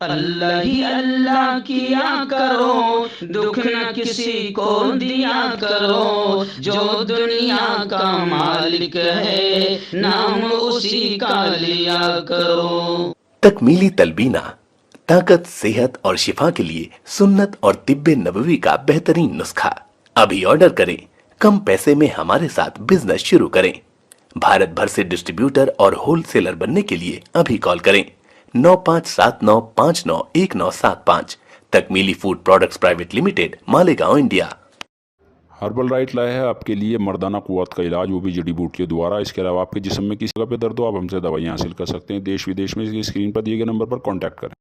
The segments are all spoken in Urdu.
اللہ ہی اللہ کیا کرو، دکھ نہ کسی کو دیا کرو، جو دنیا کا مالک ہے نام اسی کا لیا کرو۔ تکمیلی تلبینہ طاقت، صحت اور شفا کے لیے سنت اور طب نبوی کا بہترین نسخہ۔ ابھی آرڈر کریں، کم پیسے میں ہمارے ساتھ بزنس شروع کریں۔ بھارت بھر سے ڈسٹریبیوٹر اور ہول سیلر بننے کے لیے ابھی کال کریں 9579591975۔ Takmili food products private limited, Malegaon, India. Herbal right لائے ہے آپ کے لیے مردانہ قوت کا علاج، وہ بھی جڑی بوٹیوں دوارا۔ اس کے علاوہ آپ کے جسم میں کسی جگہ پہ درد ہو، آپ ہم سے دوائیاں حاصل کر سکتے ہیں دیش ودیش میں۔ اسکرین پر دیے گئے نمبر پر کانٹیکٹ کریں۔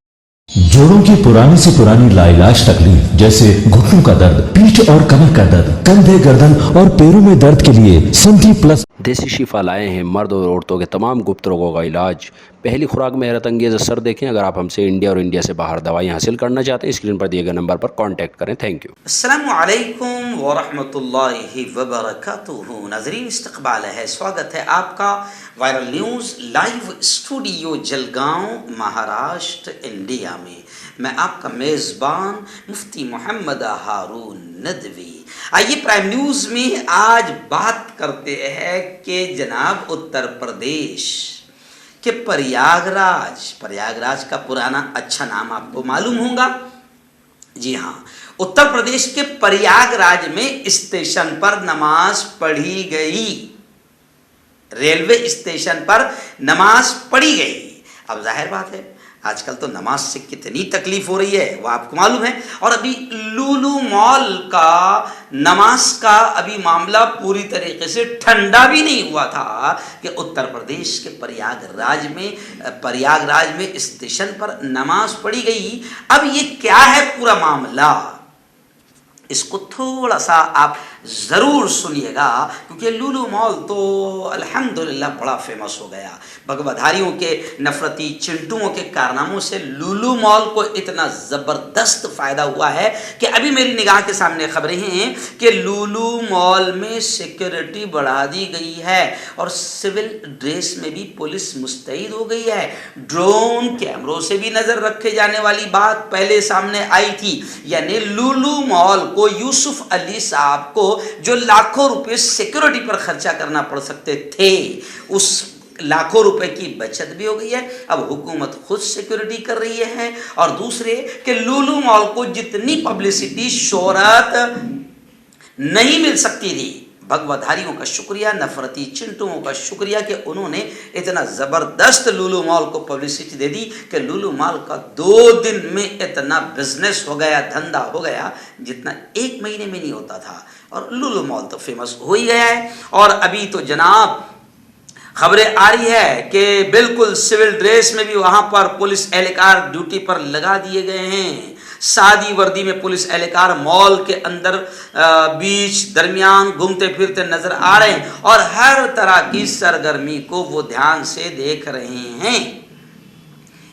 جوڑوں کی پرانی سے پرانی لاعلاج تکلیف جیسے گھٹنوں کا درد، پیٹھ اور کمر کا درد، کندھے، گردن اور پیروں میں درد کے لیے سنٹی پلس دیسی شفا لائے ہیں مرد اور عورتوں کے تمام گپت روگوں کا علاج۔ پہلی خوراک میں حیرت انگیز اثر دیکھیں۔ اگر آپ ہم سے انڈیا اور انڈیا سے باہر دوائیں حاصل کرنا چاہتے ہیں، اسکرین پر دیے گئے نمبر پر کانٹیکٹ کریں۔ Thank you. السلام علیکم ورحمۃ اللہ وبرکاتہ۔ ناظرین، استقبال ہے، سواگت ہے آپ کا viral news live studio Jalgaon, Maharashtra, India میں۔ میں آپ کا میزبان مفتی محمد ہارون ندوی۔ آئیے پرائم نیوز میں آج بات کرتے ہیں کہ جناب اتر پردیش کہ پریاگ راج کا پرانا اچھا نام آپ کو معلوم ہوگا۔ جی ہاں، اتر پردیش کے پریاگ راج میں اسٹیشن پر نماز پڑھی گئی، ریلوے اسٹیشن پر نماز پڑھی گئی۔ اب ظاہر بات ہے آج کل تو نماز سے کتنی تکلیف ہو رہی ہے وہ آپ کو معلوم ہے، اور ابھی لولو مال کا نماز کا ابھی معاملہ پوری طریقے سے ٹھنڈا بھی نہیں ہوا تھا کہ اتر پردیش کے پریاگ راج میں اسٹیشن پر نماز پڑھی گئی۔ اب یہ کیا ہے پورا معاملہ، اس کو تھوڑا سا آپ ضرور سنیے گا، کیونکہ لولو مال تو الحمدللہ بڑا فیمس ہو گیا۔ بگوادھاریوں کے نفرتی چنٹوؤں کے کارناموں سے لولو مال کو اتنا زبردست فائدہ ہوا ہے کہ ابھی میری نگاہ کے سامنے خبریں ہیں کہ لولو مال میں سیکورٹی بڑھا دی گئی ہے اور سول ڈریس میں بھی پولیس مستعد ہو گئی ہے۔ ڈرون کیمروں سے بھی نظر رکھے جانے والی بات پہلے سامنے آئی تھی، یعنی لولو مال کو یوسف علی صاحب کو جو لاکھوں روپے سیکورٹی پر خرچہ کرنا پڑ سکتے تھے، اس لاکھوں روپے کی بچت بھی ہو گئی ہے۔ اب حکومت خود سیکورٹی کر رہی ہے، اور دوسرے کہ لولو مال کو جتنی پبلسٹی شہرت نہیں مل سکتی تھی، بھگوادھاریوں کا شکریہ، نفرتی چنٹوؤں کا شکریہ کہ انہوں نے اتنا زبردست لولو مال کو پبلسٹی دے دی کہ لولو مال کا 2 دن میں اتنا بزنس ہو گیا، دھندا ہو گیا جتنا 1 مہینے میں نہیں ہوتا تھا، اور لولو مال تو فیمس ہو ہی گیا ہے۔ اور ابھی تو جناب خبریں آ رہی ہے کہ بالکل سول ڈریس میں بھی وہاں پر پولیس اہلکار ڈیوٹی پر لگا دیے گئے ہیں۔ سادی وردی میں پولیس اہلکار مال کے اندر بیچ درمیان گھومتے پھرتے نظر آ رہے ہیں، اور ہر طرح کی سرگرمی کو وہ دھیان سے دیکھ رہے ہیں۔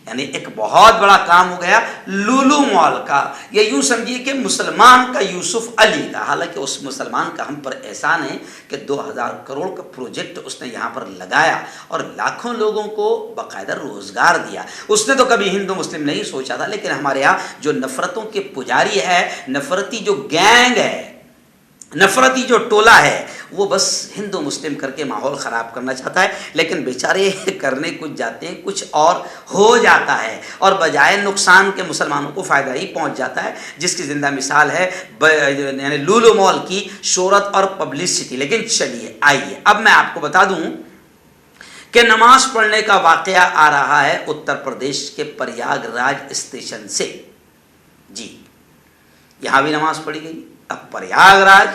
یعنی ایک بہت بڑا کام ہو گیا لولو مال کا، یہ یوں سمجھیے کہ مسلمان کا یوسف علی کا۔ حالانکہ اس مسلمان کا ہم پر احسان ہے کہ 2000 کروڑ کا پروجیکٹ اس نے یہاں پر لگایا اور لاکھوں لوگوں کو باقاعدہ روزگار دیا۔ اس نے تو کبھی ہندو مسلم نہیں سوچا تھا، لیکن ہمارے یہاں جو نفرتوں کے پجاری ہے، نفرتی جو گینگ ہے، نفرتی جو ٹولہ ہے، وہ بس ہندو مسلم کر کے ماحول خراب کرنا چاہتا ہے، لیکن بیچارے کرنے کچھ جاتے ہیں کچھ اور ہو جاتا ہے، اور بجائے نقصان کے مسلمانوں کو فائدہ ہی پہنچ جاتا ہے، جس کی زندہ مثال ہے یعنی لولو مال کی شہرت اور پبلسٹی۔ لیکن چلیے آئیے اب میں آپ کو بتا دوں کہ نماز پڑھنے کا واقعہ آ رہا ہے اتر پردیش کے پریاگ راج اسٹیشن سے۔ جی، یہاں بھی نماز پڑھی گئی۔ اب پریاگ راج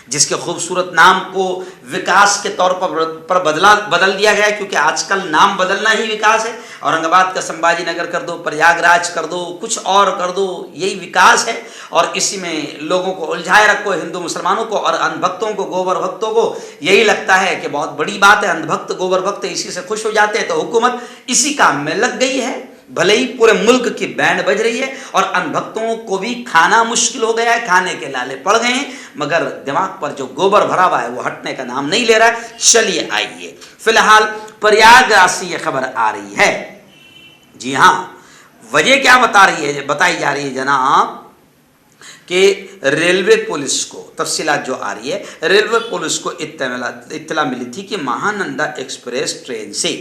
جس کے خوبصورت نام کو وکاس کے طور پر بدل دیا گیا ہے، کیونکہ آج کل نام بدلنا ہی وکاس ہے۔ اورنگ آباد کا سمبھاجی نگر کر دو، پریاگ راج کر دو، کچھ اور کر دو، یہی وکاس ہے، اور اسی میں لوگوں کو الجھائے رکھو، ہندو مسلمانوں کو اور اندھ بھکتوں کو، گوبر بھکتوں کو۔ یہی لگتا ہے کہ بہت بڑی بات ہے، اندھ بھکت گوبر بھکت اسی سے خوش ہو جاتے ہیں، تو حکومت اسی کام میں لگ گئی ہے۔ بھلے ہی پورے ملک کی بینڈ بج رہی ہے اور ان بھکتوں کو بھی کھانا مشکل ہو گیا ہے، کھانے کے لالے پڑ گئے ہیں، مگر دماغ پر جو گوبر بھرا ہوا ہے وہ ہٹنے کا نام نہیں لے رہا ہے۔ چلیے آئیے فی الحال پریاگ راج سے یہ خبر آ رہی ہے۔ جی ہاں، وجہ کیا بتائی جا رہی ہے جناب کہ ریلوے پولیس کو تفصیلات جو آ رہی ہے، ریلوے پولیس کو اطلاع ملی تھی کہ مہانندا ایکسپریس ٹرین سے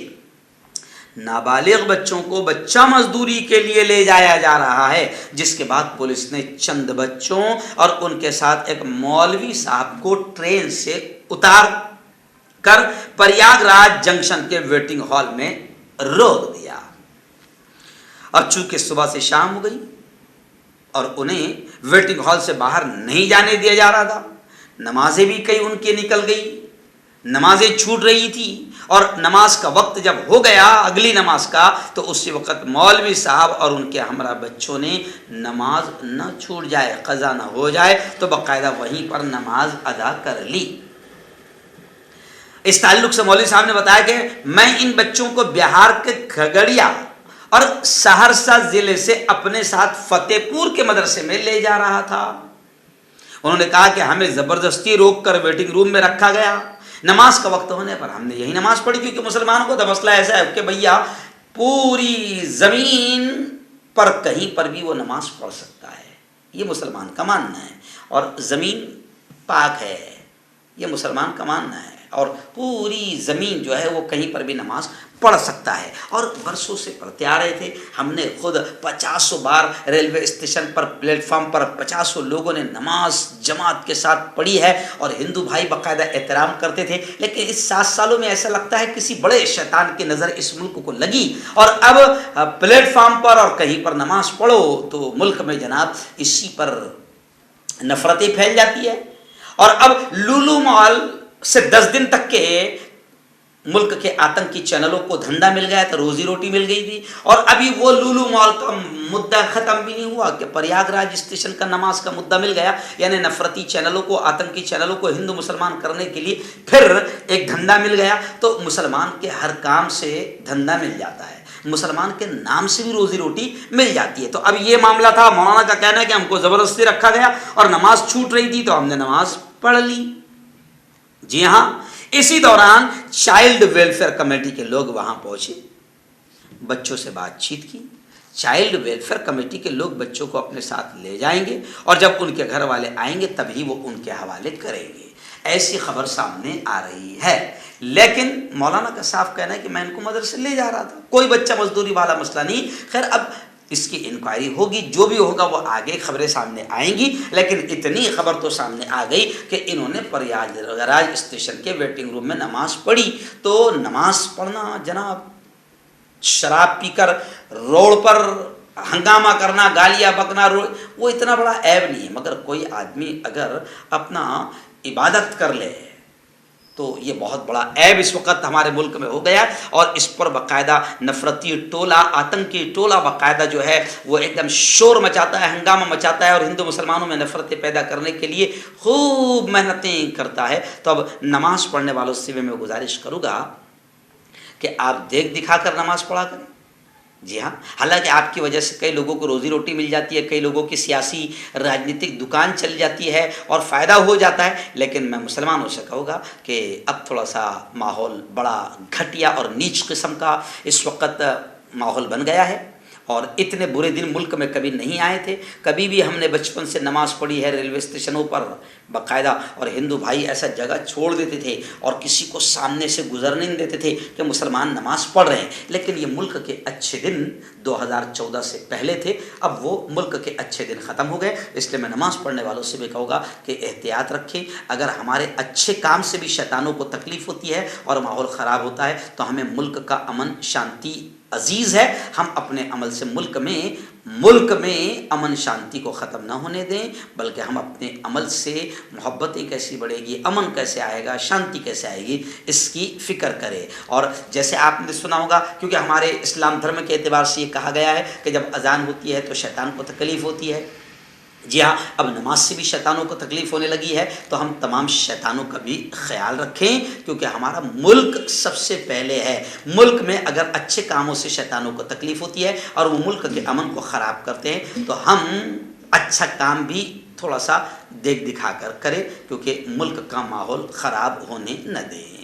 نابالغ بچوں کو بچہ مزدوری کے لیے لے جایا جا رہا ہے، جس کے بعد پولیس نے چند بچوں اور ان کے ساتھ ایک مولوی صاحب کو ٹرین سے اتار کر پریاگ راج جنکشن کے ویٹنگ ہال میں روک دیا، اور چونکہ صبح سے شام ہو گئی اور انہیں ویٹنگ ہال سے باہر نہیں جانے دیا جا رہا تھا، نمازیں بھی کئی ان کی نکل گئی، نمازیں چھوٹ رہی تھی، اور نماز کا وقت جب ہو گیا اگلی نماز کا، تو اسی وقت مولوی صاحب اور ان کے ہمراہ بچوں نے نماز نہ چھوٹ جائے، قضا نہ ہو جائے، تو باقاعدہ وہیں پر نماز ادا کر لی۔ اس تعلق سے مولوی صاحب نے بتایا کہ میں ان بچوں کو بہار کے کھگڑیا اور سہرسہ ضلع سے اپنے ساتھ فتح پور کے مدرسے میں لے جا رہا تھا۔ انہوں نے کہا کہ ہمیں زبردستی روک کر ویٹنگ روم میں رکھا گیا، نماز کا وقت ہونے پر ہم نے یہی نماز پڑھی، کیونکہ مسلمانوں کو تو مسئلہ ایسا ہے کہ بھیا پوری زمین پر کہیں پر بھی وہ نماز پڑھ سکتا ہے، یہ مسلمان کا ماننا ہے، اور زمین پاک ہے، یہ مسلمان کا ماننا ہے، اور پوری زمین جو ہے وہ کہیں پر بھی نماز پڑھ سکتا ہے، اور برسوں سے پڑھتے آ رہے تھے۔ ہم نے خود 50 بار ریلوے اسٹیشن پر پلیٹ فارم پر 50 لوگوں نے نماز جماعت کے ساتھ پڑھی ہے، اور ہندو بھائی باقاعدہ احترام کرتے تھے، لیکن اس 7 سالوں میں ایسا لگتا ہے کسی بڑے شیطان کی نظر اس ملک کو لگی، اور اب پلیٹ فارم پر اور کہیں پر نماز پڑھو تو ملک میں جناب اسی پر نفرتیں پھیل جاتی ہے۔ اور اب لولو مال سے 10 دن تک کے ملک کے آتنکی چینلوں کو دھندا مل گیا تھا، روزی روٹی مل گئی تھی، اور ابھی وہ لولو مال کا مدعا ختم بھی نہیں ہوا کہ پریاگ راج اسٹیشن کا نماز کا مدعا مل گیا، یعنی نفرتی چینلوں کو، آتنکی چینلوں کو ہندو مسلمان کرنے کے لیے پھر ایک دھندا مل گیا۔ تو مسلمان کے ہر کام سے دھندا مل جاتا ہے، مسلمان کے نام سے بھی روزی روٹی مل جاتی ہے۔ تو اب یہ معاملہ تھا، مولانا کا کہنا ہے کہ ہم کو زبردستی رکھا گیا اور نماز چھوٹ رہی تھی تو ہم نے نماز پڑھ لی۔ جی ہاں، اسی دوران چائلڈ ویلفیئر کمیٹی کے لوگ وہاں پہنچے، بچوں سے بات چیت کی۔ چائلڈ ویلفیئر کمیٹی کے لوگ بچوں کو اپنے ساتھ لے جائیں گے، اور جب ان کے گھر والے آئیں گے تبھی وہ ان کے حوالے کریں گے، ایسی خبر سامنے آ رہی ہے۔ لیکن مولانا کا صاف کہنا ہے کہ میں ان کو مدرسے لے جا رہا تھا، کوئی بچہ مزدوری والا مسئلہ نہیں۔ خیر، اب اس کی انکوائری ہوگی، جو بھی ہوگا وہ آگے خبریں سامنے آئیں گی، لیکن اتنی خبر تو سامنے آ گئی کہ انہوں نے پریاگ راج اسٹیشن کے ویٹنگ روم میں نماز پڑھی۔ تو نماز پڑھنا جناب، شراب پی کر روڈ پر ہنگامہ کرنا، گالیاں بکنا، وہ اتنا بڑا عیب نہیں ہے، مگر کوئی آدمی اگر اپنا عبادت کر لے تو یہ بہت بڑا عیب اس وقت ہمارے ملک میں ہو گیا، اور اس پر باقاعدہ نفرتی ٹولہ، آتنکی ٹولہ باقاعدہ جو ہے وہ ایک دم شور مچاتا ہے، ہنگامہ مچاتا ہے، اور ہندو مسلمانوں میں نفرتیں پیدا کرنے کے لیے خوب محنتیں کرتا ہے۔ تو اب نماز پڑھنے والوں سے میں گزارش کروں گا کہ آپ دیکھ دکھا کر نماز پڑھا کریں۔ جی ہاں، حالانکہ آپ کی وجہ سے کئی لوگوں کو روزی روٹی مل جاتی ہے، کئی لوگوں کی سیاسی راجنیتک دکان چل جاتی ہے اور فائدہ ہو جاتا ہے، لیکن میں مسلمانوں سے کہوں گا کہ اب تھوڑا سا ماحول بڑا گھٹیا اور نیچ قسم کا اس وقت ماحول بن گیا ہے، اور اتنے برے دن ملک میں کبھی نہیں آئے تھے۔ کبھی بھی ہم نے بچپن سے نماز پڑھی ہے ریلوے اسٹیشنوں پر باقاعدہ، اور ہندو بھائی ایسا جگہ چھوڑ دیتے تھے اور کسی کو سامنے سے گزرنے نہیں دیتے تھے کہ مسلمان نماز پڑھ رہے ہیں۔ لیکن یہ ملک کے اچھے دن 2014 سے پہلے تھے، اب وہ ملک کے اچھے دن ختم ہو گئے۔ اس لیے میں نماز پڑھنے والوں سے بھی کہوں گا کہ احتیاط رکھیں، اگر ہمارے اچھے کام سے بھی شیطانوں کو تکلیف ہوتی ہے اور ماحول خراب ہوتا ہے تو ہمیں ملک کا امن شانتی عزیز ہے، ہم اپنے عمل سے ملک میں امن شانتی کو ختم نہ ہونے دیں، بلکہ ہم اپنے عمل سے محبتیں کیسی بڑھے گی، امن کیسے آئے گا، شانتی کیسے آئے گی، اس کی فکر کرے۔ اور جیسے آپ نے سنا ہوگا، کیونکہ ہمارے اسلام دھرم کے اعتبار سے یہ کہا گیا ہے کہ جب اذان ہوتی ہے تو شیطان کو تکلیف ہوتی ہے۔ جی ہاں، اب نماز سے بھی شیطانوں کو تکلیف ہونے لگی ہے، تو ہم تمام شیطانوں کا بھی خیال رکھیں، کیونکہ ہمارا ملک سب سے پہلے ہے۔ ملک میں اگر اچھے کاموں سے شیطانوں کو تکلیف ہوتی ہے اور وہ ملک کے امن کو خراب کرتے ہیں، تو ہم اچھا کام بھی تھوڑا سا دیکھ دکھا کر کریں، کیونکہ ملک کا ماحول خراب ہونے نہ دیں۔